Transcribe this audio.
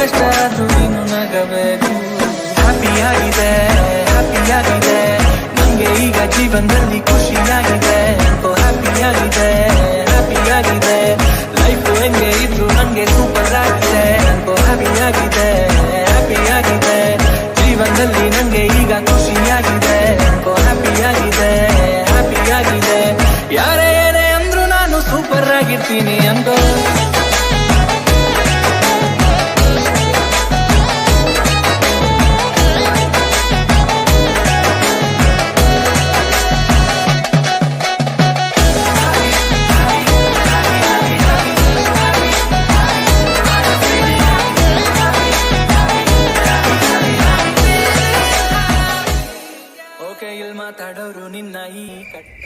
ಕಷ್ಟ ಆದ್ರೂ ನೀನು ನಗಬೇಕು. ಹ್ಯಾಪಿಯಾಗಿದೆ ನಂಗೆ ಈಗ ಜೀವನದಲ್ಲಿ ಖುಷಿಯಾಗಿದೆ. ಹ್ಯಾಪಿಯಾಗಿದೆ ಲೈಫ್ ಹೆಂಗೆ ಇದ್ರು ನಂಗೆ ಸೂಪರ್ ಆಗಿದೆ. ಹ್ಯಾಪಿಯಾಗಿದೆ ಜೀವನದಲ್ಲಿ ನಂಗೆ ಈಗ ಖುಷಿಯಾಗಿದೆ. ಹ್ಯಾಪಿಯಾಗಿದೆ ಯಾರೇ ಏನೇ ಅಂದ್ರು ನಾನು ಸೂಪರ್ ಆಗಿರ್ತೀನಿ ಅಂಕೋ. ಓಕೆ ಇಲ್ಲಿ ಮಾತಾಡೋರು ನಿನ್ನ ಈ ಕಟ್ಟ